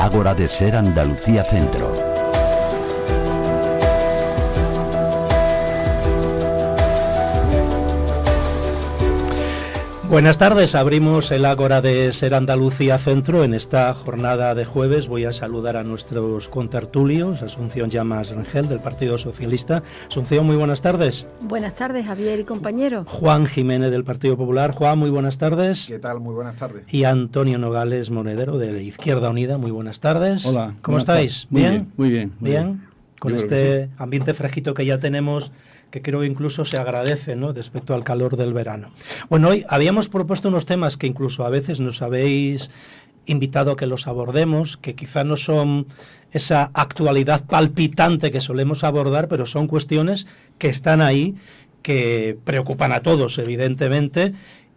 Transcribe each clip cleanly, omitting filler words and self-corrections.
Ágora de Ser Andalucía Centro. Buenas tardes, abrimos el Ágora de Ser Andalucía Centro. En esta jornada de jueves voy a saludar a nuestros contertulios, Asunción Llamas Rangel del Partido Socialista. Asunción, muy buenas tardes. Buenas tardes, Javier y compañeros. Juan Jiménez del Partido Popular. Juan, muy buenas tardes. ¿Qué tal? Muy buenas tardes. Y Antonio Nogales Monedero de Izquierda Unida, muy buenas tardes. Hola. ¿Cómo estáis? ¿Bien? Muy bien. ¿Bien? Con este ambiente fresquito que ya tenemos, que creo que incluso se agradece, ¿no?, respecto al calor del verano. Bueno, hoy habíamos propuesto unos temas que incluso a veces nos habéis invitado a que los abordemos, que quizá no son esa actualidad palpitante que solemos abordar, pero son cuestiones que están ahí, que preocupan a todos, evidentemente,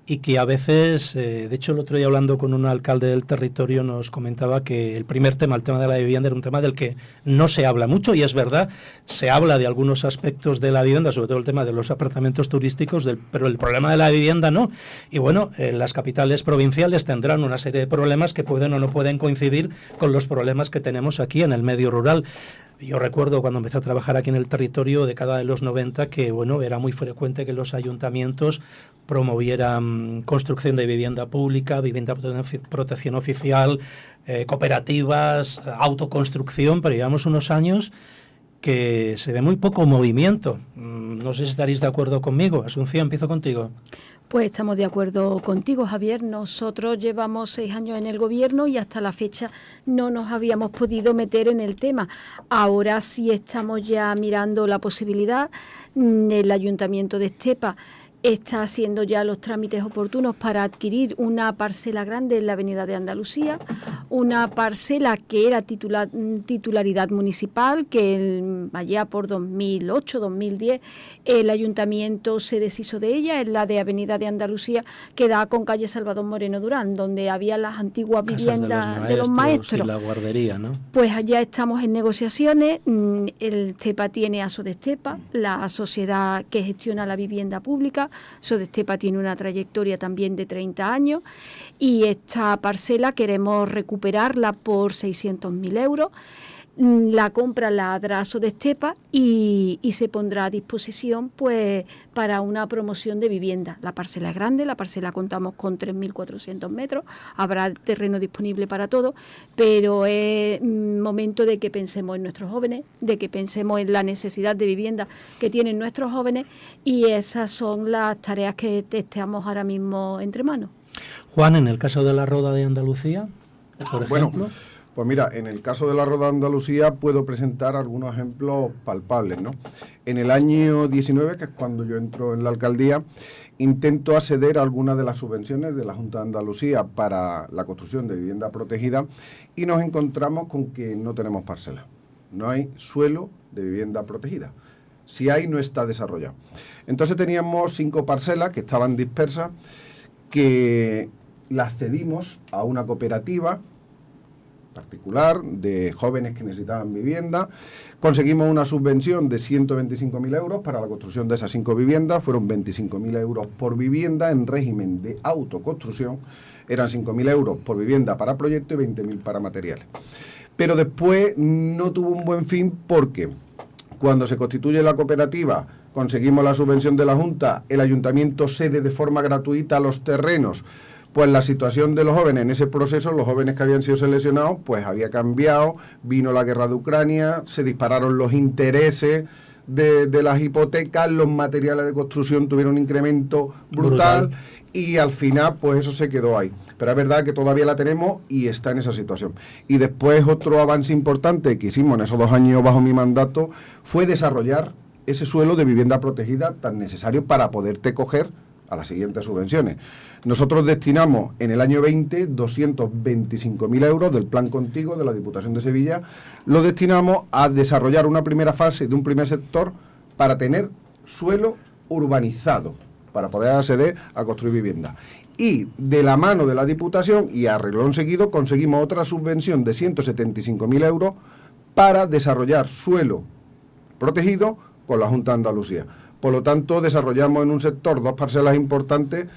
y que a veces, de hecho el otro día hablando con un alcalde del territorio nos comentaba que el primer tema, el tema de la vivienda, era un tema del que no se habla mucho, y es verdad, se habla de algunos aspectos de la vivienda, sobre todo el tema de los apartamentos turísticos, pero el problema de la vivienda no. Y bueno, las capitales provinciales tendrán una serie de problemas que pueden o no pueden coincidir con los problemas que tenemos aquí en el medio rural. Yo recuerdo cuando empecé a trabajar aquí en el territorio, década de los 90, que bueno, era muy frecuente que los ayuntamientos promovieran construcción de vivienda pública, vivienda de protección oficial, cooperativas, autoconstrucción, pero llevamos unos años que se ve muy poco movimiento. No sé si estaréis de acuerdo conmigo. Asunción, empiezo contigo. Pues estamos de acuerdo contigo, Javier. Nosotros llevamos 6 años en el gobierno y hasta la fecha no nos habíamos podido meter en el tema. Ahora sí estamos ya mirando la posibilidad. El Ayuntamiento de Estepa está haciendo ya los trámites oportunos para adquirir una parcela grande en la Avenida de Andalucía, una parcela que era titularidad municipal, que allá por 2008-2010 el ayuntamiento se deshizo de ella, es la de Avenida de Andalucía, que da con calle Salvador Moreno Durán, donde había las antiguas viviendas de los maestros. Y la guardería, ¿no? Pues allá estamos en negociaciones. El Estepa tiene a Sodestepa, la sociedad que gestiona la vivienda pública. Sodestepa tiene una trayectoria también de 30 años y esta parcela queremos recuperarla por 600.000 euros. La compra la hará Sodestepa y se pondrá a disposición pues para una promoción de vivienda. La parcela es grande, la parcela contamos con 3.400 metros, habrá terreno disponible para todo, pero es momento de que pensemos en nuestros jóvenes, de que pensemos en la necesidad de vivienda que tienen nuestros jóvenes, y esas son las tareas que estamos ahora mismo entre manos. Juan, en el caso de la Roda de Andalucía, por ejemplo... Bueno, pues mira, en el caso de la Roda de Andalucía puedo presentar algunos ejemplos palpables, ¿no? En el año 19, que es cuando yo entro en la alcaldía, intento acceder a algunas de las subvenciones de la Junta de Andalucía para la construcción de vivienda protegida y nos encontramos con que no tenemos parcela. No hay suelo de vivienda protegida. Si hay, no está desarrollado. Entonces teníamos 5 parcelas que estaban dispersas, que las cedimos a una cooperativa particular de jóvenes que necesitaban vivienda. Conseguimos una subvención de 125.000 euros para la construcción de esas 5 viviendas. Fueron 25.000 euros por vivienda en régimen de autoconstrucción. Eran 5.000 euros por vivienda para proyecto y 20.000 para materiales. Pero después no tuvo un buen fin porque cuando se constituye la cooperativa, conseguimos la subvención de la Junta, el ayuntamiento cede de forma gratuita los terrenos. Pues la situación de los jóvenes en ese proceso, los jóvenes que habían sido seleccionados, pues había cambiado, vino la guerra de Ucrania, se dispararon los intereses de las hipotecas, los materiales de construcción tuvieron un incremento brutal y al final pues eso se quedó ahí. Pero es verdad que todavía la tenemos y está en esa situación. Y después otro avance importante que hicimos en esos 2 años bajo mi mandato fue desarrollar ese suelo de vivienda protegida tan necesario para poderte coger a las siguientes subvenciones. Nosotros destinamos en el año 20 225.000 euros del Plan Contigo de la Diputación de Sevilla, lo destinamos a desarrollar una primera fase de un primer sector para tener suelo urbanizado, para poder acceder a construir vivienda. Y de la mano de la Diputación, y a renglón seguido, conseguimos otra subvención de 175.000 euros para desarrollar suelo protegido con la Junta de Andalucía. Por lo tanto, desarrollamos en un sector 2 parcelas importantes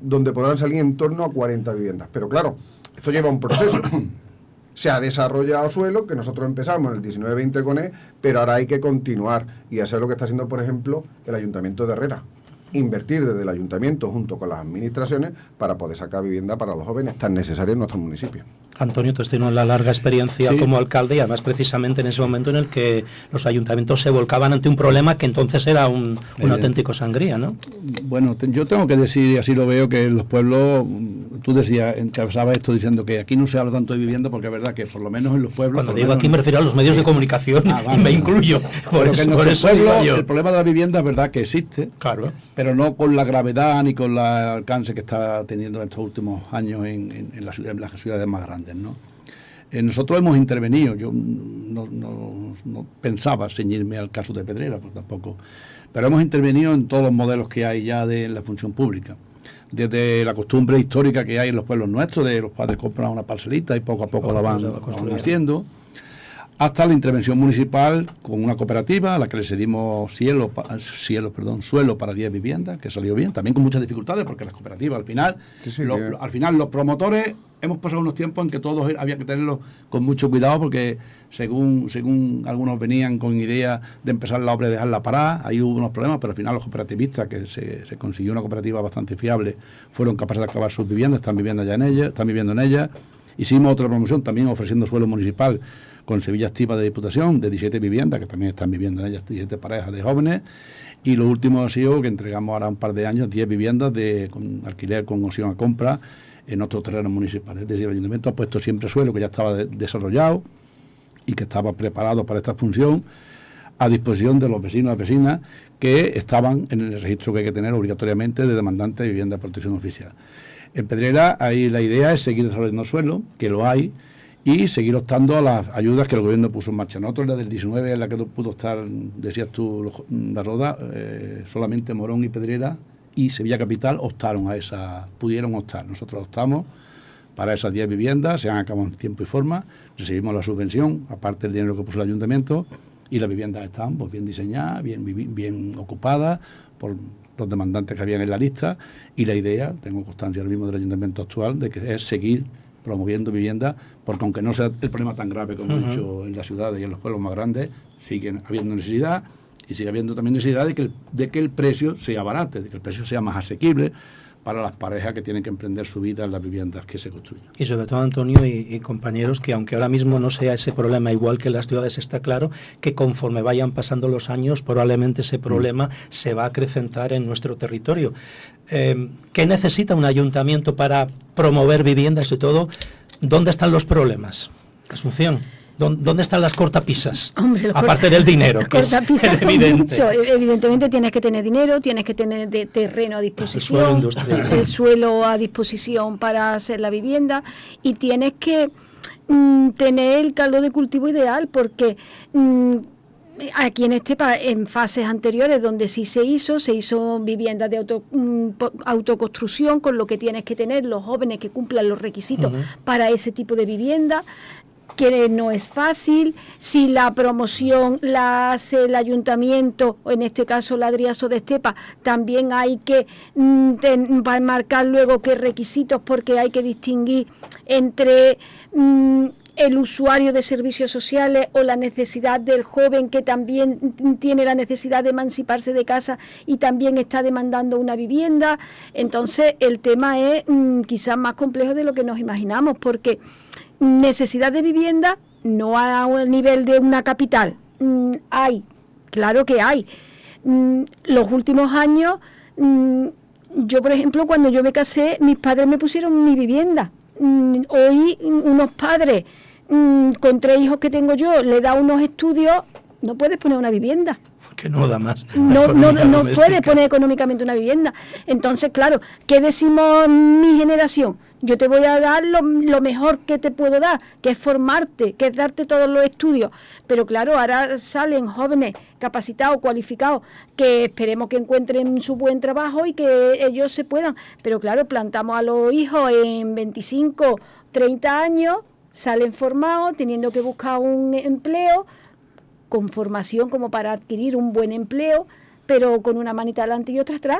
donde podrán salir en torno a 40 viviendas. Pero claro, esto lleva un proceso. Se ha desarrollado suelo, que nosotros empezamos en el 19-20 con él, pero ahora hay que continuar y hacer lo que está haciendo, por ejemplo, el Ayuntamiento de Herrera. Invertir desde el Ayuntamiento junto con las administraciones para poder sacar vivienda para los jóvenes tan necesarios en nuestro municipio. Antonio, tú has tenido la larga experiencia como alcalde y además precisamente en ese momento en el que los ayuntamientos se volcaban ante un problema que entonces era un auténtico sangría, ¿no? Bueno, yo tengo que decir, y así lo veo, que en los pueblos, tú decías, encabezabas esto diciendo que aquí no se habla tanto de vivienda, porque es verdad que por lo menos en los pueblos... Cuando digo aquí me refiero a los medios de comunicación y me incluyo. Por eso el problema de la vivienda es verdad que existe, claro, pero no con la gravedad ni con el alcance que está teniendo en estos últimos años en las ciudades más grandes, ¿no? Nosotros hemos intervenido, yo no pensaba ceñirme al caso de Pedrera, pues tampoco, pero hemos intervenido en todos los modelos que hay ya de la función pública, desde la costumbre histórica que hay en los pueblos nuestros, de los padres compran una parcelita y poco a poco la van haciendo, hasta la intervención municipal con una cooperativa a la que le cedimos suelo para 10 viviendas, que salió bien, también con muchas dificultades, porque las cooperativas al final los promotores hemos pasado unos tiempos en que todos había que tenerlos con mucho cuidado, porque según algunos venían con idea de empezar la obra y dejarla parada, ahí hubo unos problemas, pero al final los cooperativistas, que se consiguió una cooperativa bastante fiable, fueron capaces de acabar sus viviendas, están viviendo en ellas. Hicimos otra promoción también ofreciendo suelo municipal con Sevilla Activa de Diputación, de 17 viviendas, que también están viviendo en ellas 17 parejas de jóvenes, y lo último ha sido que entregamos ahora un par de años 10 viviendas con alquiler con opción a compra en otros terrenos municipales. Es decir, el Ayuntamiento ha puesto siempre suelo que ya estaba desarrollado y que estaba preparado para esta función a disposición de los vecinos y las vecinas que estaban en el registro que hay que tener obligatoriamente de demandantes de vivienda de protección oficial. En Pedrera, ahí la idea es seguir desarrollando suelo, que lo hay, y seguir optando a las ayudas que el gobierno puso en marcha. Nosotros, la del 19, en la que no pudo estar, decías tú, la Roda, solamente Morón y Pedrera y Sevilla Capital pudieron optar. Nosotros optamos para esas 10 viviendas, se han acabado en tiempo y forma, recibimos la subvención, aparte del dinero que puso el Ayuntamiento, y las viviendas están pues bien diseñadas, bien ocupadas por los demandantes que habían en la lista, y la idea, tengo constancia ahora mismo del Ayuntamiento actual, de que es seguir promoviendo vivienda, porque aunque no sea el problema tan grave como he dicho en las ciudades y en los pueblos más grandes, siguen habiendo necesidad, y sigue habiendo también necesidad de que el precio sea barato, de que el precio sea más asequible para las parejas que tienen que emprender su vida en las viviendas que se construyen. Y sobre todo, Antonio y compañeros, que aunque ahora mismo no sea ese problema igual que en las ciudades, está claro que conforme vayan pasando los años, probablemente ese problema se va a acrecentar en nuestro territorio. ¿Qué necesita un ayuntamiento para promover viviendas y todo? ¿Dónde están los problemas? Asunción. ¿Dónde están las cortapisas? Hombre, aparte del dinero, que es evidente. Mucho. Evidentemente tienes que tener dinero, tienes que tener terreno a disposición, el suelo a disposición para hacer la vivienda, y tienes que tener el caldo de cultivo ideal, porque aquí en Estepa, en fases anteriores donde sí se hizo viviendas de autoconstrucción, con lo que tienes que tener los jóvenes que cumplan los requisitos para ese tipo de vivienda, que no es fácil. Si la promoción la hace el ayuntamiento, o en este caso la Driaso de Estepa, también hay que marcar luego qué requisitos, porque hay que distinguir entre el usuario de servicios sociales o la necesidad del joven, que también tiene la necesidad de emanciparse de casa y también está demandando una vivienda. Entonces el tema es quizás más complejo de lo que nos imaginamos, porque necesidad de vivienda no a un nivel de una capital. Hay, claro que hay. Los últimos años, yo por ejemplo, cuando yo me casé, mis padres me pusieron mi vivienda. Hoy unos padres con 3 hijos que tengo yo, le da unos estudios, no puedes poner una vivienda. Que no da más. No puedes poner económicamente una vivienda. Entonces, claro, ¿qué decimos mi generación? Yo te voy a dar lo mejor que te puedo dar, que es formarte, que es darte todos los estudios. Pero claro, ahora salen jóvenes capacitados, cualificados, que esperemos que encuentren su buen trabajo y que ellos se puedan. Pero claro, plantamos a los hijos en 25, 30 años, salen formados, teniendo que buscar un empleo, con formación como para adquirir un buen empleo, pero con una manita adelante y otra atrás.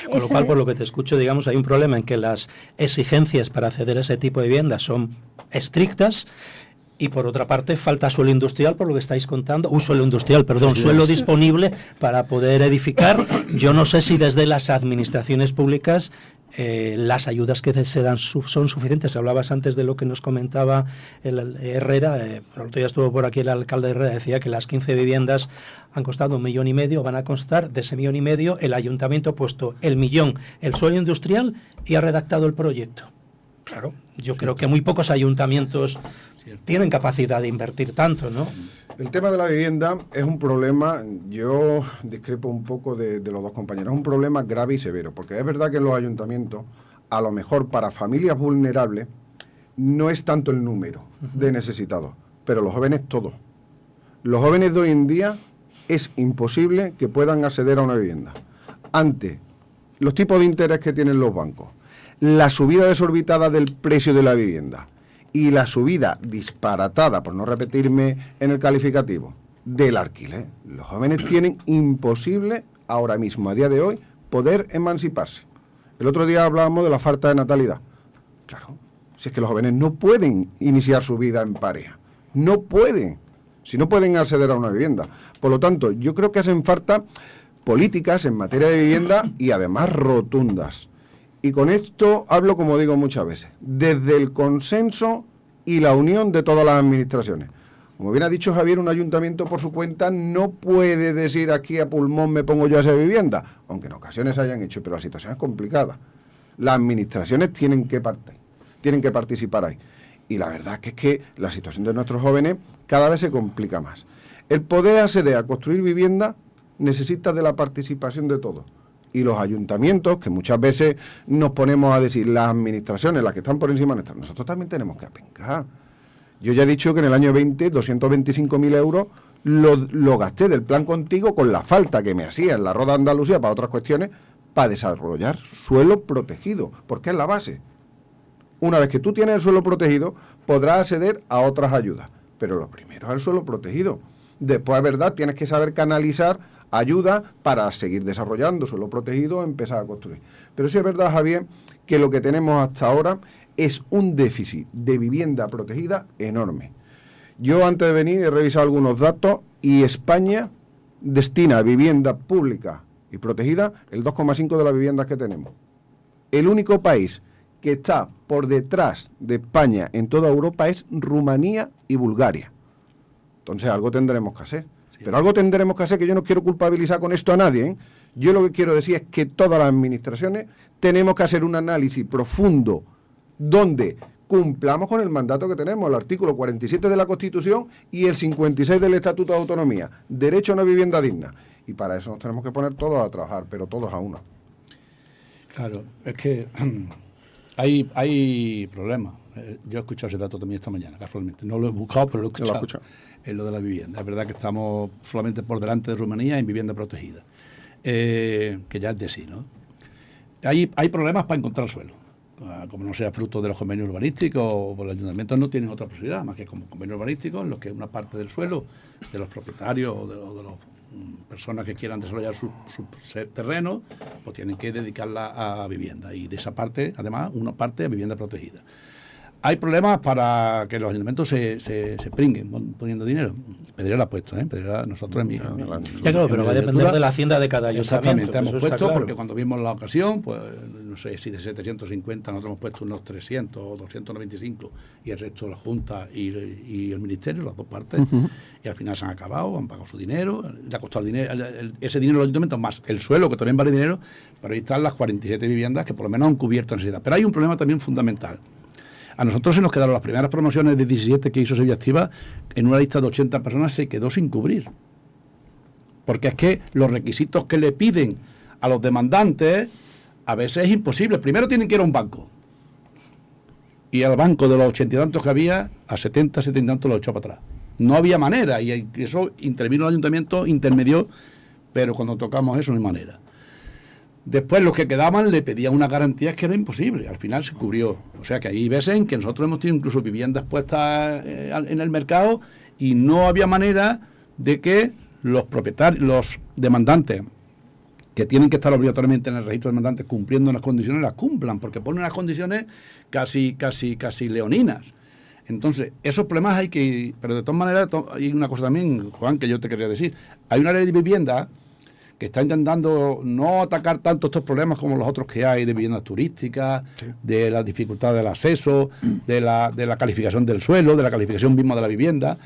Con lo cual, por lo que te escucho, digamos, hay un problema en que las exigencias para acceder a ese tipo de viviendas son estrictas. Y por otra parte, falta suelo industrial, por lo que estáis contando, suelo disponible para poder edificar. Yo no sé si desde las administraciones públicas las ayudas que se dan son suficientes. Hablabas antes de lo que nos comentaba el Herrera, el otro día estuvo por aquí el alcalde Herrera, decía que las 15 viviendas han costado 1,5 millones, van a costar de ese 1,5 millones, el ayuntamiento ha puesto el 1 millón, el suelo industrial y ha redactado el proyecto. Claro, yo creo que muy pocos ayuntamientos tienen capacidad de invertir tanto, ¿no? El tema de la vivienda es un problema, yo discrepo un poco de los dos compañeros, es un problema grave y severo, porque es verdad que en los ayuntamientos, a lo mejor para familias vulnerables, no es tanto el número de necesitados, pero los jóvenes todos. Los jóvenes de hoy en día es imposible que puedan acceder a una vivienda. Ante los tipos de interés que tienen los bancos, la subida desorbitada del precio de la vivienda y la subida disparatada, por no repetirme en el calificativo, del alquiler. Los jóvenes tienen imposible ahora mismo, a día de hoy, poder emanciparse. El otro día hablábamos de la falta de natalidad. Claro, si es que los jóvenes no pueden iniciar su vida en pareja, no pueden, si no pueden acceder a una vivienda. Por lo tanto, yo creo que hacen falta políticas en materia de vivienda y además rotundas. Y con esto hablo, como digo muchas veces, desde el consenso y la unión de todas las administraciones. Como bien ha dicho Javier, un ayuntamiento por su cuenta no puede decir aquí a pulmón me pongo yo a esa vivienda, aunque en ocasiones hayan hecho, pero la situación es complicada. Las administraciones tienen que participar ahí. Y la verdad que es que la situación de nuestros jóvenes cada vez se complica más. El poder acceder a construir vivienda necesita de la participación de todos. Y los ayuntamientos, que muchas veces nos ponemos a decir, las administraciones, las que están por encima nuestra, nosotros también tenemos que apencar. Yo ya he dicho que en el año 20, 225.000 euros lo gasté del plan Contigo con la falta que me hacía en la Roda de Andalucía para otras cuestiones, para desarrollar suelo protegido, porque es la base. Una vez que tú tienes el suelo protegido, podrás acceder a otras ayudas, pero lo primero es el suelo protegido. Después, es verdad, tienes que saber canalizar ayuda para seguir desarrollando suelo protegido, empezar a construir. Pero sí es verdad, Javier, que lo que tenemos hasta ahora es un déficit de vivienda protegida enorme. Yo antes de venir he revisado algunos datos y España destina a vivienda pública y protegida el 2,5% de las viviendas que tenemos. El único país que está por detrás de España en toda Europa es Rumanía y Bulgaria. Entonces algo tendremos que hacer. Pero algo tendremos que hacer, que yo no quiero culpabilizar con esto a nadie, ¿eh? Yo lo que quiero decir es que todas las administraciones tenemos que hacer un análisis profundo donde cumplamos con el mandato que tenemos, el artículo 47 de la Constitución y el 56 del Estatuto de Autonomía, derecho a una vivienda digna. Y para eso nos tenemos que poner todos a trabajar, pero todos a una. Claro, es que hay problemas. Yo he escuchado ese dato también esta mañana, casualmente. No lo he buscado, pero lo he escuchado. En lo de la vivienda. Es verdad que estamos solamente por delante de Rumanía en vivienda protegida, que ya es de sí, ¿no? Hay problemas para encontrar suelo, como no sea fruto de los convenios urbanísticos, los ayuntamientos no tienen otra posibilidad más que como convenios urbanísticos en los que una parte del suelo de los propietarios o de las personas que quieran desarrollar su terreno, pues tienen que dedicarla a vivienda y de esa parte, además, una parte a vivienda protegida. Hay problemas para que los ayuntamientos se pringuen poniendo dinero. Pedrera ha puesto, Pedrera, nosotros claro, pero va a depender de la hacienda de cada ayuntamiento. Exactamente, hemos puesto, claro. Porque cuando vimos la ocasión, pues no sé si de 750 nosotros hemos puesto unos 300 o 295 y el resto de la Junta y el Ministerio, las dos partes, y al final se han acabado, han pagado su dinero, le ha costado el dinero, ese dinero al ayuntamiento más el suelo, que también vale dinero, pero ahí están las 47 viviendas que por lo menos han cubierto la necesidad. Pero hay un problema también fundamental. A nosotros se nos quedaron las primeras promociones de 17 que hizo Sevilla Activa, en una lista de 80 personas se quedó sin cubrir. Porque es que los requisitos que le piden a los demandantes a veces es imposible. Primero tienen que ir a un banco. Y al banco de los 80 y tantos que había, a 70 y tantos lo echó para atrás. No había manera, y eso intervino el ayuntamiento, intermedió, pero cuando tocamos eso no hay manera. Después los que quedaban le pedían unas garantías que era imposible, al final se cubrió. O sea que hay veces en que nosotros hemos tenido incluso viviendas puestas en el mercado y no había manera de que los propietarios, los demandantes que tienen que estar obligatoriamente en el registro de demandantes cumpliendo unas condiciones, las cumplan, porque ponen unas condiciones casi leoninas. Entonces, esos problemas hay que... Pero de todas maneras, hay una cosa también, Juan, que yo te quería decir. Hay una ley de vivienda que está intentando no atacar tanto estos problemas como los otros que hay de viviendas turísticas, sí, de la dificultad del acceso, de la calificación del suelo, de la calificación misma de la vivienda.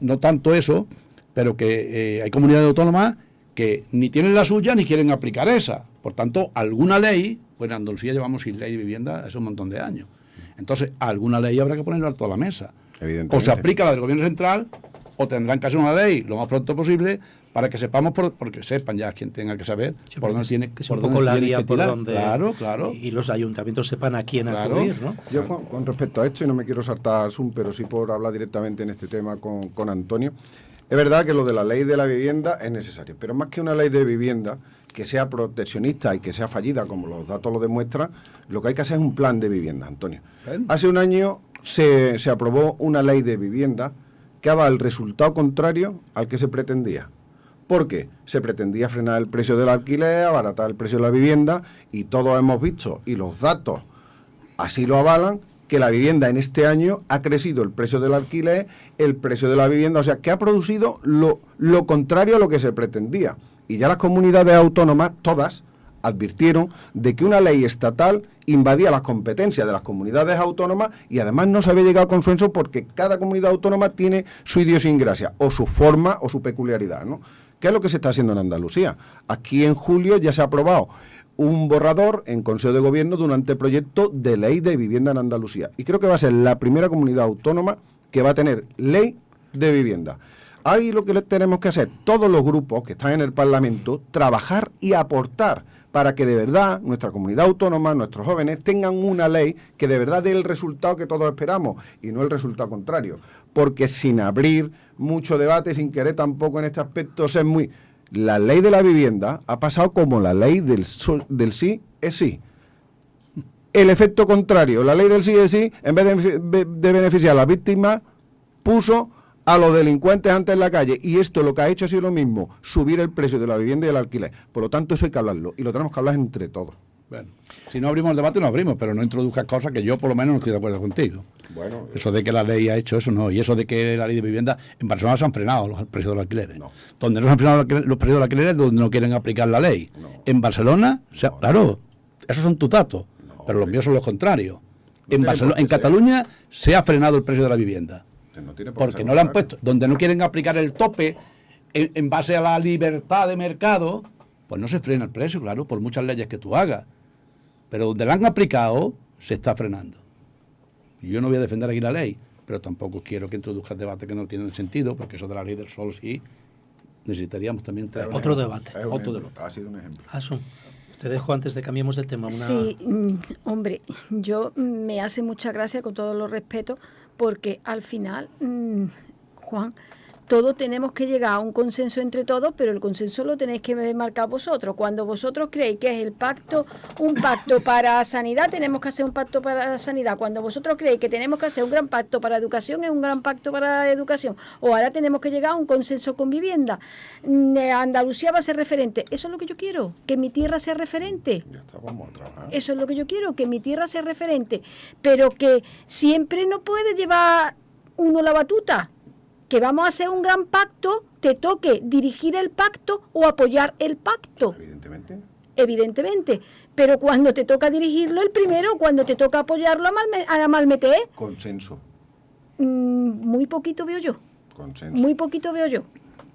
No tanto eso, pero que hay comunidades autónomas que ni tienen la suya ni quieren aplicar esa. Por tanto, alguna ley, pues en Andalucía llevamos sin ley de vivienda hace un montón de años. Entonces, alguna ley habrá que ponerla a toda la mesa. O se aplica la del gobierno central, o tendrán que hacer una ley lo más pronto posible para que sepamos, porque sepan ya quien tenga que saber, sí, por dónde tiene que es un poco la guía por donde... Claro. Y los ayuntamientos sepan a quién acudir, ¿no? Yo con respecto a esto, y no me quiero saltar Zoom, pero sí por hablar directamente en este tema con Antonio, es verdad que lo de la ley de la vivienda es necesario, pero más que una ley de vivienda que sea proteccionista y que sea fallida, como los datos lo demuestran, lo que hay que hacer es un plan de vivienda, Antonio. Hace un año se aprobó una ley de vivienda que daba el resultado contrario al que se pretendía. ¿Por qué? Se pretendía frenar el precio del alquiler, abaratar el precio de la vivienda, y todos hemos visto, y los datos así lo avalan, que la vivienda en este año ha crecido el precio del alquiler, el precio de la vivienda, o sea, que ha producido lo contrario a lo que se pretendía. Y ya las comunidades autónomas, todas, advirtieron de que una ley estatal invadía las competencias de las comunidades autónomas y además no se había llegado a consenso porque cada comunidad autónoma tiene su idiosincrasia o su forma o su peculiaridad, ¿no? ¿Qué es lo que se está haciendo en Andalucía? Aquí en julio ya se ha aprobado un borrador en Consejo de Gobierno de un anteproyecto de ley de vivienda en Andalucía. Y creo que va a ser la primera comunidad autónoma que va a tener ley de vivienda. Ahí lo que tenemos que hacer, todos los grupos que están en el Parlamento, trabajar y aportar para que de verdad nuestra comunidad autónoma, nuestros jóvenes, tengan una ley que de verdad dé el resultado que todos esperamos y no el resultado contrario. Porque sin abrir mucho debate, sin querer tampoco en este aspecto ser muy... La ley de la vivienda ha pasado como la ley del sí es sí. El efecto contrario, la ley del sí es sí, en vez de beneficiar a las víctimas, puso a los delincuentes antes en la calle, y esto lo que ha hecho ha sido lo mismo, subir el precio de la vivienda y el alquiler. Por lo tanto, eso hay que hablarlo, y lo tenemos que hablar entre todos. Bueno, si no abrimos el debate, no abrimos, pero no introduzcas cosas que yo por lo menos no estoy de acuerdo contigo. Bueno, eso de que la ley ha hecho eso, no. Y eso de que la ley de vivienda, en Barcelona se han frenado los precios de los alquileres. No. Donde no se han frenado los precios de los alquileres, donde no quieren aplicar la ley. No. En Barcelona, claro, esos son tus datos, pero los míos son los contrarios. En Cataluña se ha frenado el precio de la vivienda. Porque no le han puesto, donde no quieren aplicar el tope en base a la libertad de mercado, pues no se frena el precio, claro, por muchas leyes que tú hagas. Pero donde la han aplicado, se está frenando. Y yo no voy a defender aquí la ley, pero tampoco quiero que introduzcas debates que no tienen sentido, porque eso de la ley del sol sí, necesitaríamos también traer otro debate. Otro debate. Ha sido un ejemplo. Te dejo antes de cambiemos de tema. Sí, hombre, yo me hace mucha gracia, con todo los respetos, porque al final, Juan, todos tenemos que llegar a un consenso entre todos, pero el consenso lo tenéis que marcar vosotros. Cuando vosotros creéis que es el pacto, un pacto para sanidad, tenemos que hacer un pacto para sanidad. Cuando vosotros creéis que tenemos que hacer un gran pacto para educación, es un gran pacto para educación. O ahora tenemos que llegar a un consenso con vivienda. Andalucía va a ser referente. Eso es lo que yo quiero, que mi tierra sea referente. Ya está, vamos a trabajar. Eso es lo que yo quiero, que mi tierra sea referente. Pero que siempre no puede llevar uno la batuta. Que vamos a hacer un gran pacto, te toque dirigir el pacto o apoyar el pacto. Evidentemente. Pero cuando te toca dirigirlo el primero, cuando te toca apoyarlo a malmeter. Consenso. Muy poquito veo yo. Consenso. Muy poquito veo yo.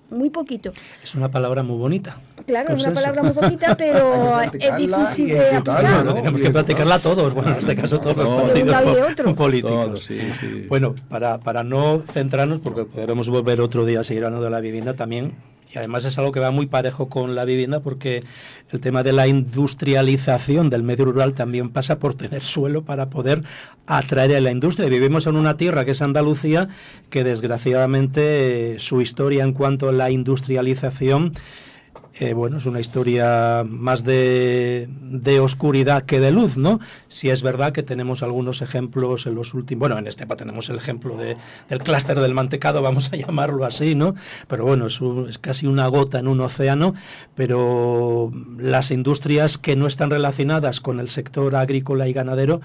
Muy poquito. Es una palabra muy bonita. Claro, consenso. Es una palabra muy bonita, pero es difícil de aplicar. ¿no? Tenemos que practicarla todos, bueno, en este caso todos los partidos políticos. Todos, sí. Bueno, para no centrarnos, porque podremos volver otro día a seguir hablando de la vivienda también, y además es algo que va muy parejo con la vivienda, porque el tema de la industrialización del medio rural también pasa por tener suelo para poder atraer a la industria. Vivimos en una tierra que es Andalucía, que desgraciadamente su historia en cuanto a la industrialización bueno, es una historia más de oscuridad que de luz, ¿no? Si es verdad que tenemos algunos ejemplos en los últimos... Bueno, en Estepa tenemos el ejemplo del clúster del mantecado, vamos a llamarlo así, ¿no? Pero bueno, es casi una gota en un océano, pero las industrias que no están relacionadas con el sector agrícola y ganadero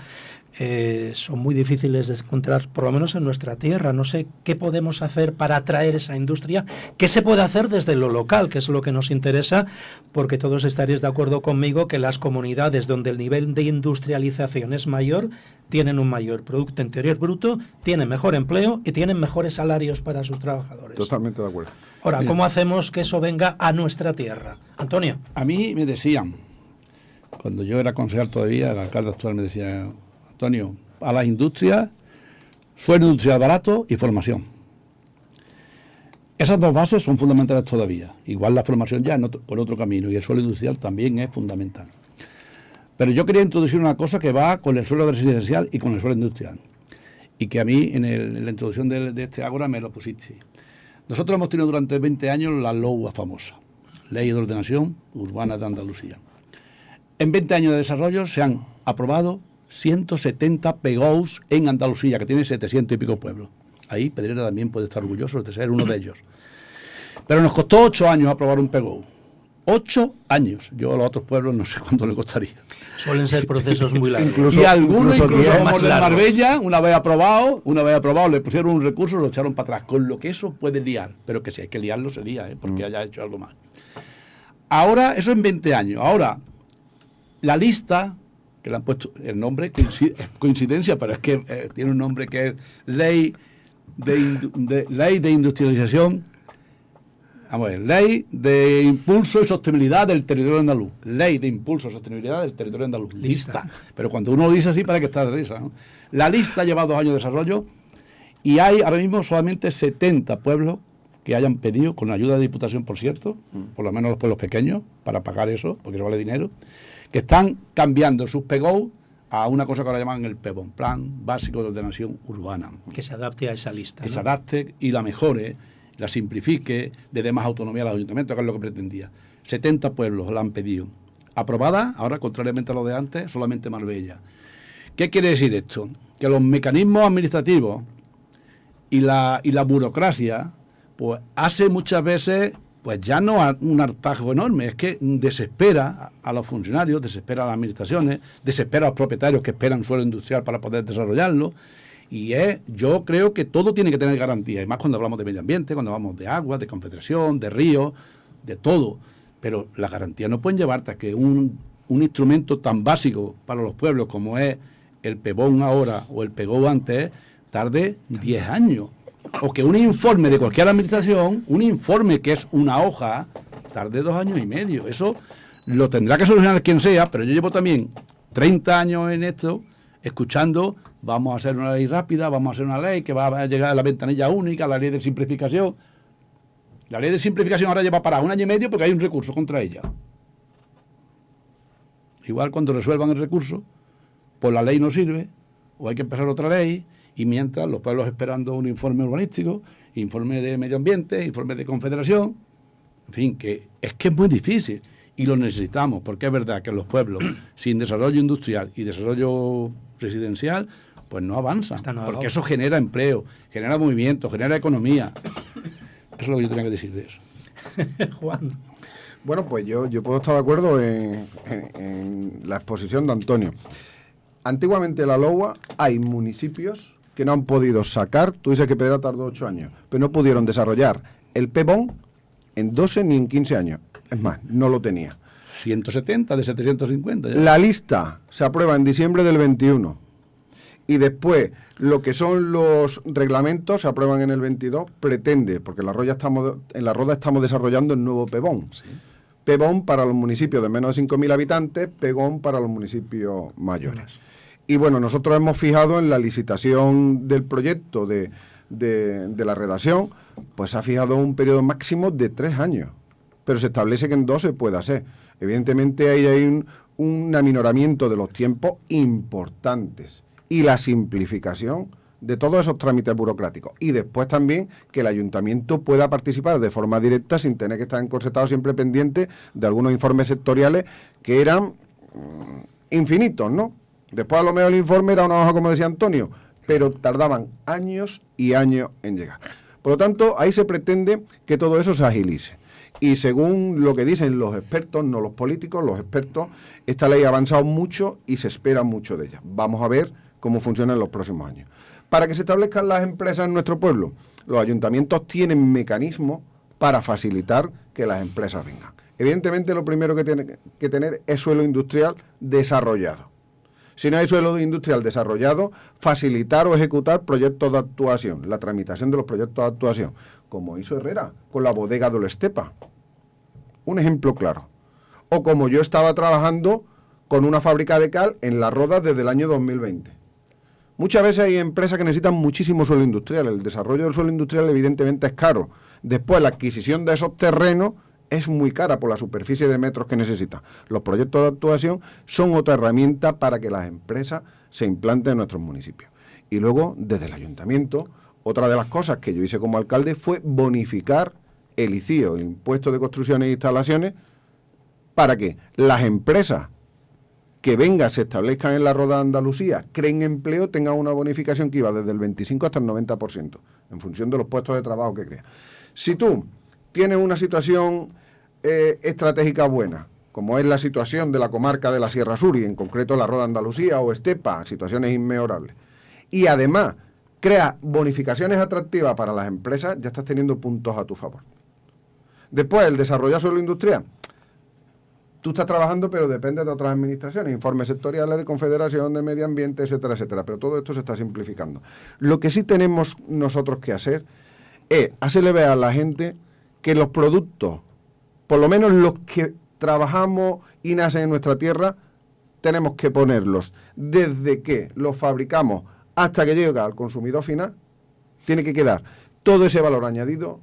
son muy difíciles de encontrar, por lo menos en nuestra tierra. No sé qué podemos hacer para atraer esa industria, qué se puede hacer desde lo local, que es lo que nos interesa, porque todos estaréis de acuerdo conmigo que las comunidades donde el nivel de industrialización es mayor, tienen un mayor Producto Interior Bruto, tienen mejor empleo y tienen mejores salarios para sus trabajadores. Totalmente de acuerdo. Ahora, ¿cómo hacemos que eso venga a nuestra tierra? Antonio. A mí me decían, cuando yo era concejal todavía, el alcalde actual me decía: Antonio, a las industrias, suelo industrial barato y formación. Esas dos bases son fundamentales todavía. Igual la formación ya por otro camino, y el suelo industrial también es fundamental. Pero yo quería introducir una cosa que va con el suelo residencial y con el suelo industrial, y que a mí en la introducción de este Ágora me lo pusiste. Nosotros hemos tenido durante 20 años la LOUA famosa, Ley de Ordenación Urbana de Andalucía. En 20 años de desarrollo se han aprobado 170 PGOs en Andalucía, que tiene 700 y pico pueblos. Ahí Pedrera también puede estar orgulloso de ser uno de ellos. Pero nos costó 8 años aprobar un PGO. 8 años. Yo a los otros pueblos no sé cuánto le costaría. Suelen ser procesos muy largos. Y algunos incluso más como de largos. Marbella, una vez aprobado, le pusieron un recurso y lo echaron para atrás. Con lo que eso puede liar. Pero que si hay que liarlo se lía, porque haya hecho algo mal. Ahora, eso en 20 años. Ahora, la lista, que le han puesto el nombre, es coincidencia, pero es que tiene un nombre que es Ley de Industrialización, vamos a ver, Ley de Impulso y Sostenibilidad del Territorio Andaluz. Ley de Impulso y Sostenibilidad del Territorio Andaluz. Lista. Pero cuando uno lo dice así, parece que está de risa, ¿no? La lista lleva 2 años de desarrollo y hay ahora mismo solamente 70 pueblos que hayan pedido, con la ayuda de Diputación, por cierto, por lo menos los pueblos pequeños, para pagar eso, porque eso vale dinero, que están cambiando sus PGO a una cosa que ahora llaman el PEBON, Plan Básico de Ordenación Urbana. Que se adapte a esa lista. Que ¿no? se adapte y la mejore, la simplifique, le dé más autonomía a los ayuntamientos, que es lo que pretendía. 70 pueblos la han pedido. Aprobada, ahora, contrariamente a lo de antes, solamente Marbella. ¿Qué quiere decir esto? Que los mecanismos administrativos y la burocracia, pues hace muchas veces, pues ya no un hartazgo enorme, es que desespera a los funcionarios, desespera a las administraciones, desespera a los propietarios que esperan suelo industrial para poder desarrollarlo. Y yo creo que todo tiene que tener garantía, y más cuando hablamos de medio ambiente, cuando hablamos de agua, de confederación, de ríos, de todo. Pero las garantías no pueden llevarte a que un instrumento tan básico para los pueblos como es el PEBON ahora o el PEGO antes, tarde 10 años. O que un informe de cualquier administración, un informe que es una hoja, tarde 2 años y medio. Eso lo tendrá que solucionar quien sea, pero yo llevo también 30 años en esto, escuchando, vamos a hacer una ley rápida, vamos a hacer una ley que va a llegar a la ventanilla única, la ley de simplificación. La ley de simplificación ahora lleva para 1 año y medio porque hay un recurso contra ella. Igual cuando resuelvan el recurso, pues la ley no sirve, o hay que empezar otra ley, y mientras los pueblos esperando un informe urbanístico, informe de medio ambiente, informe de confederación, en fin, que es muy difícil y lo necesitamos, porque es verdad que los pueblos sin desarrollo industrial y desarrollo residencial, pues no avanzan, porque eso genera empleo, genera movimiento, genera economía. Eso es lo que yo tenía que decir de eso. Juan. Bueno, pues yo puedo estar de acuerdo en la exposición de Antonio. Antiguamente en la LOUA hay municipios que no han podido sacar, tú dices que Pedra tardó 8 años, pero no pudieron desarrollar el PEBON en 12 ni en 15 años. Es más, no lo tenía. 170 de 750. Ya. La lista se aprueba en diciembre del 21 y después lo que son los reglamentos se aprueban en el 22, pretende, porque en la Roda estamos desarrollando el nuevo PEBON. Sí. PEBON para los municipios de menos de 5.000 habitantes, PEGON para los municipios mayores. Y bueno, nosotros hemos fijado en la licitación del proyecto de la redacción, pues se ha fijado un periodo máximo de 3 años, pero se establece que en 2 se puede hacer. Evidentemente ahí hay un aminoramiento de los tiempos importantes y la simplificación de todos esos trámites burocráticos. Y después también que el ayuntamiento pueda participar de forma directa sin tener que estar encorsetado siempre pendiente de algunos informes sectoriales que eran infinitos, ¿no? Después a lo mejor el informe era una hoja, como decía Antonio, pero tardaban años y años en llegar. Por lo tanto, ahí se pretende que todo eso se agilice. Y según lo que dicen los expertos, no los políticos, los expertos, esta ley ha avanzado mucho y se espera mucho de ella. Vamos a ver cómo funciona en los próximos años. Para que se establezcan las empresas en nuestro pueblo, los ayuntamientos tienen mecanismos para facilitar que las empresas vengan. Evidentemente, lo primero que tiene que tener es suelo industrial desarrollado. Si no hay suelo industrial desarrollado, facilitar o ejecutar proyectos de actuación, la tramitación de los proyectos de actuación, como hizo Herrera con la bodega de Olestepa. Un ejemplo claro. O como yo estaba trabajando con una fábrica de cal en La Roda desde el año 2020. Muchas veces hay empresas que necesitan muchísimo suelo industrial. El desarrollo del suelo industrial evidentemente es caro. Después la adquisición de esos terrenos es muy cara por la superficie de metros que necesita. Los proyectos de actuación son otra herramienta para que las empresas se implanten en nuestros municipios. Y luego, desde el ayuntamiento, otra de las cosas que yo hice como alcalde fue bonificar el ICIO, el Impuesto de Construcciones e Instalaciones, para que las empresas que vengan, se establezcan en la Roda de Andalucía, creen empleo, tengan una bonificación que iba desde el 25 hasta el 90%, en función de los puestos de trabajo que crean. Si tú tienes una situación estratégica buena, como es la situación de la comarca de la Sierra Sur y en concreto la Roda de Andalucía o Estepa, situaciones inmejorables, y además creas bonificaciones atractivas para las empresas, ya estás teniendo puntos a tu favor. Después, el desarrollar suelo industrial. Tú estás trabajando, pero depende de otras administraciones, informes sectoriales de Confederación, de Medio Ambiente, etcétera, etcétera. Pero todo esto se está simplificando. Lo que sí tenemos nosotros que hacer es hacerle ver a la gente que los productos, por lo menos los que trabajamos y nacen en nuestra tierra, tenemos que ponerlos desde que los fabricamos hasta que llega al consumidor final, tiene que quedar todo ese valor añadido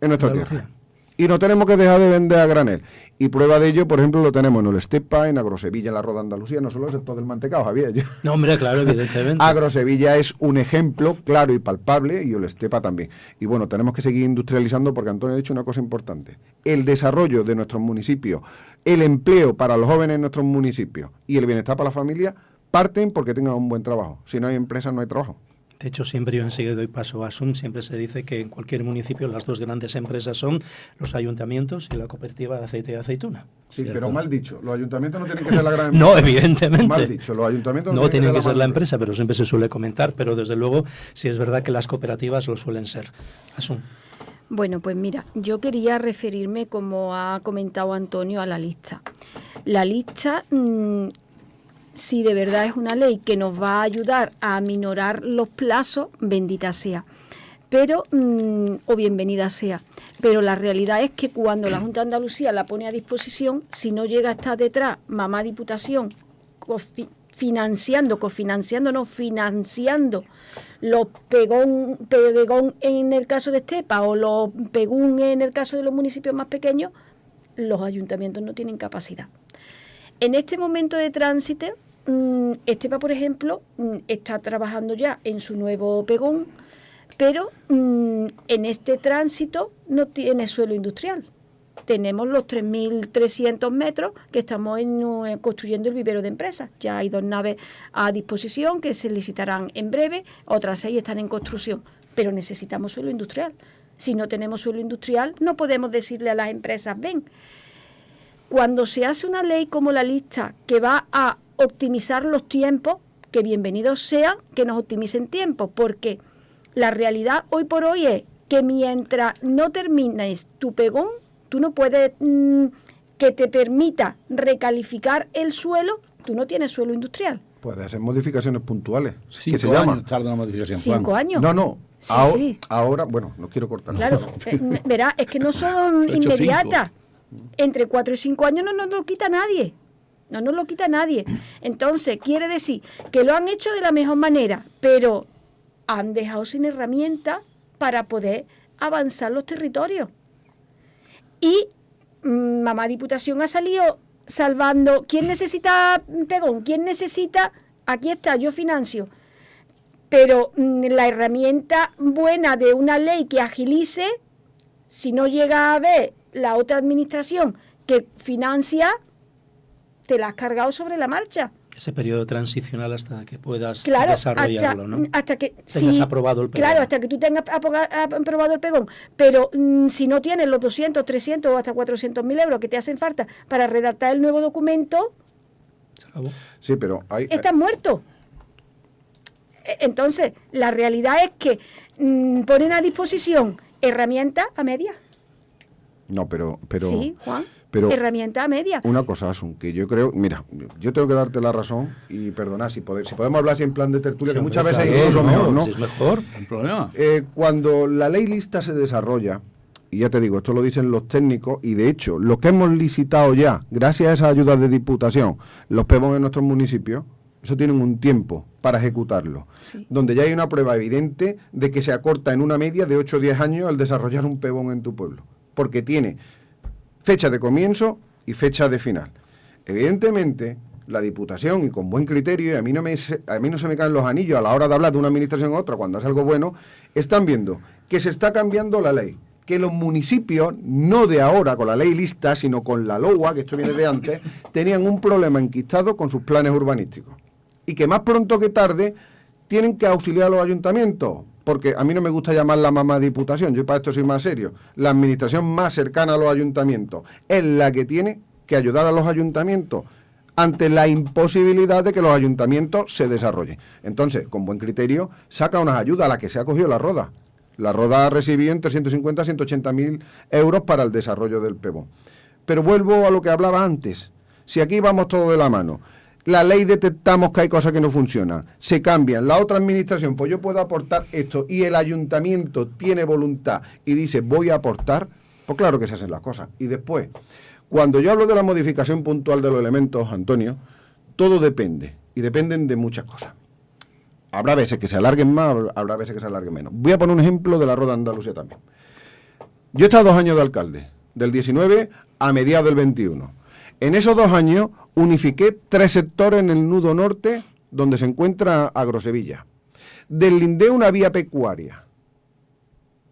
en nuestra tierra. Y no tenemos que dejar de vender a granel. Y prueba de ello, por ejemplo, lo tenemos en Olestepa, en Agrosevilla, en la Roda de Andalucía, no solo el sector del mantecado, Javier. No, hombre, claro, evidentemente. Agrosevilla es un ejemplo claro y palpable, y Olestepa también. Y bueno, tenemos que seguir industrializando porque Antonio ha dicho una cosa importante. El desarrollo de nuestros municipios, el empleo para los jóvenes en nuestros municipios y el bienestar para la familia parten porque tengan un buen trabajo. Si no hay empresas, no hay trabajo. De hecho, siempre yo enseguida doy paso a Asun, siempre se dice que en cualquier municipio las dos grandes empresas son los ayuntamientos y la cooperativa de aceite y aceituna. Sí, ¿cierto? Pero mal dicho, los ayuntamientos no tienen que ser la gran empresa. No, evidentemente. Mal dicho, los ayuntamientos no tienen que ser la gran empresa, pero siempre se suele comentar, pero desde luego sí es verdad que las cooperativas lo suelen ser. Asun. Bueno, pues mira, yo quería referirme, como ha comentado Antonio, a la lista. La lista... si de verdad es una ley que nos va a ayudar a aminorar los plazos, bendita sea, pero o bienvenida sea. Pero la realidad es que cuando la Junta de Andalucía la pone a disposición, si no llega hasta detrás Mamá Diputación financiando los pegón en el caso de Estepa o los pegún en el caso de los municipios más pequeños, los ayuntamientos no tienen capacidad. En este momento de tránsito, Estepa, por ejemplo, está trabajando ya en su nuevo pegón, pero en este tránsito no tiene suelo industrial. Tenemos los 3.300 metros que estamos construyendo el vivero de empresas. Ya hay 2 naves a disposición que se licitarán en breve, otras 6 están en construcción, pero necesitamos suelo industrial. Si no tenemos suelo industrial, no podemos decirle a las empresas, ven. Cuando se hace una ley como la lista que va a optimizar los tiempos, que bienvenidos sean que nos optimicen tiempos, porque la realidad hoy por hoy es que mientras no termines tu pegón, tú no puedes que te permita recalificar el suelo, tú no tienes suelo industrial. Puede hacer modificaciones puntuales. 5 años tarda una modificación. 5 años. No. Sí, Ahora, bueno, no quiero cortar. Claro, verá, es que no son inmediatas. Entre 4 y 5 años no nos lo quita nadie. No nos lo quita nadie. Entonces, quiere decir que lo han hecho de la mejor manera, pero han dejado sin herramientas para poder avanzar los territorios. Y Mamá Diputación ha salido salvando. ¿Quién necesita pegón? ¿Quién necesita? Aquí está, yo financio. Pero la herramienta buena de una ley que agilice, si no llega a ver la otra administración que financia, te la has cargado sobre la marcha. Ese periodo transicional hasta que puedas Claro, desarrollarlo, ¿no? hasta que tengas aprobado el pregón. Claro, hasta que tú tengas aprobado el pregón. Pero si no tienes los 200, 300 o hasta 400.000 euros que te hacen falta para redactar el nuevo documento, Se acabó. Sí, pero hay... estás muerto. Entonces, la realidad es que ponen a disposición herramientas a media. No, pero Sí, Juan. pero Herramienta a media. una cosa, Asun, que yo creo, mira, yo tengo que darte la razón y perdona, si podemos hablar sin plan de tertulia, Sí, que muchas hombre, veces está incluso bien, mejor, ¿no? Si es mejor. ¿Un problema? Cuando la ley lista se desarrolla, y ya te digo, esto lo dicen los técnicos, y de hecho, lo que hemos licitado ya, gracias a esas ayudas de diputación, los PEBON en nuestros municipios, eso tienen un tiempo para ejecutarlo, Sí. donde ya hay una prueba evidente de que se acorta en una media de 8 o 10 años el desarrollar un PEBON en tu pueblo, porque tiene fecha de comienzo y fecha de final. Evidentemente, la Diputación, y con buen criterio, y a mí no se me caen los anillos a la hora de hablar de una administración a otra cuando hace algo bueno, están viendo que se está cambiando la ley, que los municipios, no de ahora con la ley lista, sino con la LOA, que esto viene de antes, tenían un problema enquistado con sus planes urbanísticos. Y que más pronto que tarde tienen que auxiliar a los ayuntamientos, porque a mí no me gusta llamar la mamá diputación, yo para esto soy más serio. La administración más cercana a los ayuntamientos es la que tiene que ayudar a los ayuntamientos ante la imposibilidad de que los ayuntamientos se desarrollen. Entonces, con buen criterio, saca unas ayudas a las que se ha cogido la Roda. La Roda ha recibido entre 150 y 180.000 euros para el desarrollo del PEBON. Pero vuelvo a lo que hablaba antes. Si aquí vamos todo de la mano, la ley detectamos que hay cosas que no funcionan, se cambian, la otra administración, pues yo puedo aportar esto, y el ayuntamiento tiene voluntad y dice voy a aportar, pues claro que se hacen las cosas. Y después, cuando yo hablo de la modificación puntual de los elementos, Antonio, todo depende, y dependen de muchas cosas. Habrá veces que se alarguen más, habrá veces que se alarguen menos. Voy a poner un ejemplo de la Roda de Andalucía también. Yo he estado 2 años de alcalde, del 19 a mediados del 21. En esos 2 años unifiqué 3 sectores en el nudo norte donde se encuentra Agrosevilla. Deslindé una vía pecuaria.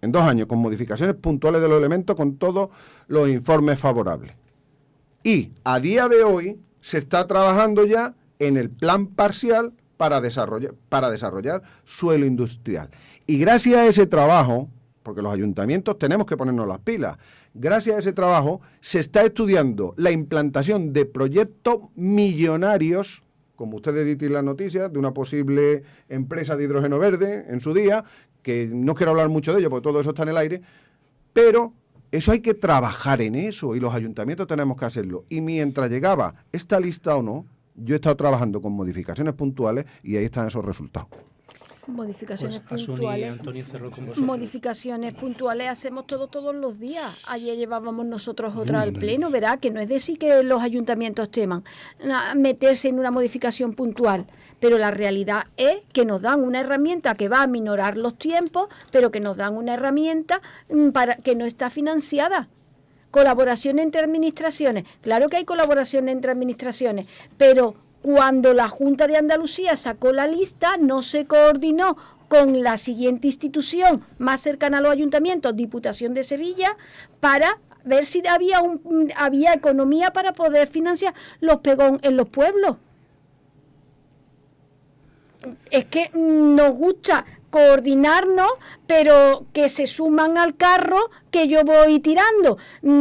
En 2 años, con modificaciones puntuales de los elementos, con todos los informes favorables. Y a día de hoy se está trabajando ya en el plan parcial para desarrollar suelo industrial. Y gracias a ese trabajo, porque los ayuntamientos tenemos que ponernos las pilas, gracias a ese trabajo se está estudiando la implantación de proyectos millonarios, como ustedes dicen las noticias, de una posible empresa de hidrógeno verde en su día, que no quiero hablar mucho de ello porque todo eso está en el aire, pero eso hay que trabajar en eso y los ayuntamientos tenemos que hacerlo. Y mientras llegaba esta lista o no, yo he estado trabajando con modificaciones puntuales y ahí están esos resultados. Modificaciones Pues Asun y puntuales. Antonio cerró con vosotros. Modificaciones puntuales hacemos todos los días. Ayer llevábamos nosotros otra al pleno, verá, que no es decir que los ayuntamientos teman meterse en una modificación puntual, pero la realidad es que nos dan una herramienta que va a minorar los tiempos, pero que nos dan una herramienta para que no está financiada. Colaboración entre administraciones. Claro que hay colaboración entre administraciones, pero cuando la Junta de Andalucía sacó la lista, no se coordinó con la siguiente institución más cercana a los ayuntamientos, Diputación de Sevilla, para ver si había economía para poder financiar los PEBON en los pueblos. Es que nos gusta coordinarnos, pero que se suman al carro que yo voy tirando,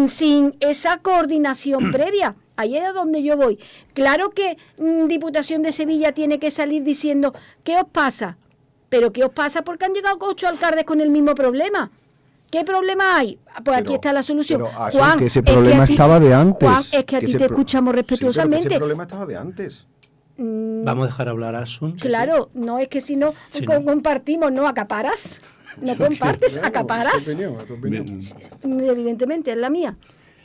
sin esa coordinación previa. Ahí es a donde yo voy. Claro que Diputación de Sevilla tiene que salir diciendo, ¿qué os pasa? ¿Pero qué os pasa? Porque han llegado 8 alcaldes con el mismo problema. ¿Qué problema hay? Pues aquí está la solución. Pero, Juan, que ese problema estaba de antes. Juan, es que a ti te escuchamos respetuosamente. Sí, pero que ese problema estaba de antes. Vamos a dejar hablar a Asun. Claro, no es que si no compartimos, no acaparas. No compartes, acaparas. Tu opinión. Evidentemente, es la mía.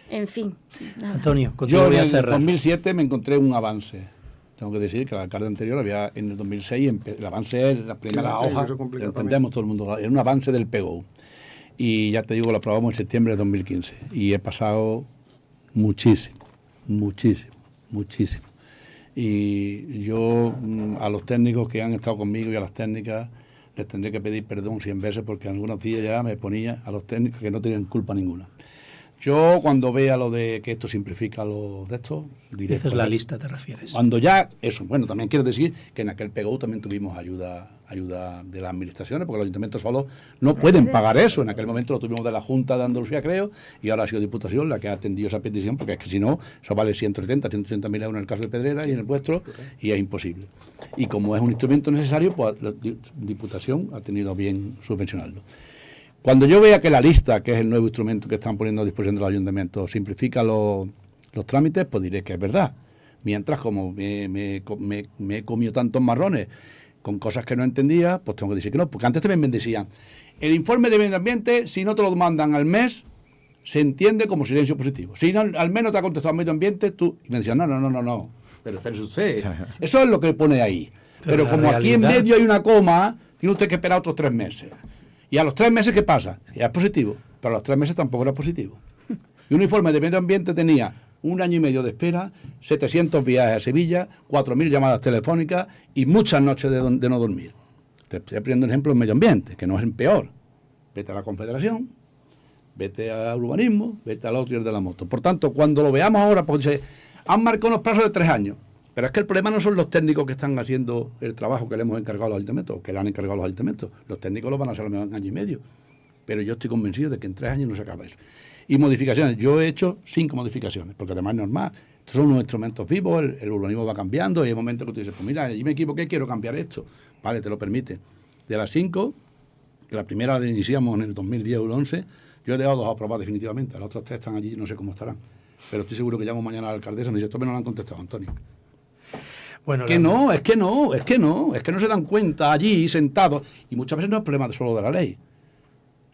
En fin. Nada. Antonio, contigo Yo voy en a el cerrar. 2007 me encontré un avance. Tengo que decir que el alcalde anterior había, en el 2006, el avance es la primera Sí, hoja, eso es complicado lo entendemos todo el mundo, era un avance del PEGO. Y ya te digo, lo aprobamos en septiembre de 2015. Y he pasado muchísimo. Y yo a los técnicos que han estado conmigo y a las técnicas les tendré que pedir perdón 100 veces porque algunos días ya me ponía a los técnicos que no tenían culpa ninguna. Yo cuando vea lo de que esto simplifica lo de esto, dices la lista, ¿te refieres? Cuando ya, eso, bueno, también quiero decir que en aquel PGU también tuvimos ayuda de las administraciones, porque los ayuntamientos solos no pueden pagar eso. En aquel momento lo tuvimos de la Junta de Andalucía, creo, y ahora ha sido Diputación la que ha atendido esa petición, porque es que si no, eso vale 180.000 euros en el caso de Pedrera y en el vuestro, y es imposible. Y como es un instrumento necesario, pues la Diputación ha tenido bien subvencionarlo. Cuando yo vea que la lista, que es el nuevo instrumento que están poniendo a disposición de los ayuntamientos, simplifica los trámites, pues diré que es verdad. Mientras, como me he comido tantos marrones con cosas que no entendía, pues tengo que decir que no. Porque antes también me decían, el informe de medio ambiente, si no te lo mandan al mes, se entiende como silencio positivo. Si no, al menos te ha contestado el medio ambiente, tú... Y me decían, no. Pero espérese usted, eso es lo que pone ahí. Pero como aquí en medio hay una coma, tiene usted que esperar otros 3 meses. Y a los 3 meses, ¿qué pasa? Ya es positivo, pero a los 3 meses tampoco era positivo. Y un informe de medio ambiente tenía 1 año y medio de espera, 700 viajes a Sevilla, 4.000 llamadas telefónicas y muchas noches de no dormir. Te estoy poniendo un ejemplo en medio ambiente, que no es el peor. Vete a la Confederación, vete a urbanismo, vete al otro de la moto. Por tanto, cuando lo veamos ahora, pues dice, han marcado unos plazos de 3 años. Pero es que el problema no son los técnicos que están haciendo el trabajo que le hemos encargado a los ayuntamientos, o que le han encargado a los ayuntamientos. Los técnicos lo van a hacer a lo mejor en 1 año y medio. Pero yo estoy convencido de que en 3 años no se acaba eso. Y modificaciones. Yo he hecho 5 modificaciones, porque además es normal. Estos son unos instrumentos vivos, el urbanismo va cambiando y hay momentos que tú dices, pues mira, yo me equivoqué, quiero cambiar esto. Vale, te lo permite. De las 5, que la primera la iniciamos en el 2010 o el 11, yo he dejado 2 aprobadas definitivamente. Las otras 3 están allí, no sé cómo estarán. Pero estoy seguro que llamo mañana a la alcaldesa y me dice, esto me no lo han contestado, Antonio. Bueno, es que no se dan cuenta allí sentados, y muchas veces no es problema solo de la ley.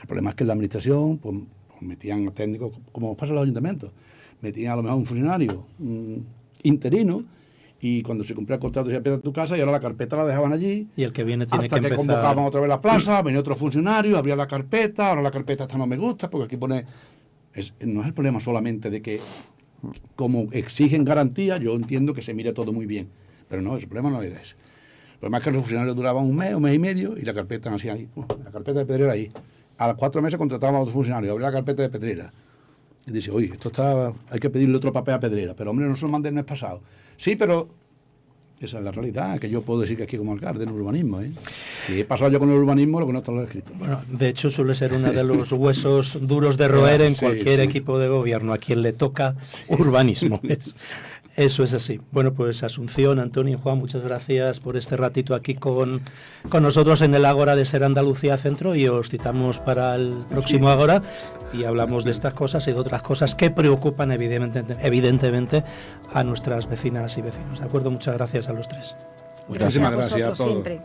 El problema es que en la administración pues metían técnicos, como pasa en los ayuntamientos, metían a lo mejor un funcionario interino, y cuando se cumplía el contrato se empieza tu casa y ahora la carpeta la dejaban allí. Y el que viene tiene hasta que empezar... convocaban otra vez la plaza, venía otro funcionario, abría la carpeta, ahora la carpeta esta no me gusta, porque aquí pone... no es el problema solamente de que, como exigen garantía, yo entiendo que se mire todo muy bien. Pero no, ese problema no era ese. El problema es que los funcionarios duraban 1 mes, 1 mes y medio, y la carpeta hacía ahí, la carpeta de Pedrera ahí. A los 4 meses contrataban a otro funcionario, abría la carpeta de Pedrera. Y dice, oye, esto está, hay que pedirle otro papel a Pedrera, pero hombre, no se lo mandé el mes pasado. Sí, pero esa es la realidad, que yo puedo decir que aquí como alcalde en el urbanismo, ¿eh? Y he pasado yo con el urbanismo lo que no está lo escrito. Bueno, de hecho suele ser uno de los huesos duros de roer en cualquier equipo de gobierno, a quien le toca urbanismo. Eso es así. Bueno, pues Asunción, Antonio y Juan, muchas gracias por este ratito aquí con nosotros en el Ágora de Ser Andalucía Centro, y os citamos para el próximo Ágora y hablamos de estas cosas y de otras cosas que preocupan evidentemente a nuestras vecinas y vecinos. ¿De acuerdo? Muchas gracias a los 3. Muchísimas gracias a todos. Siempre.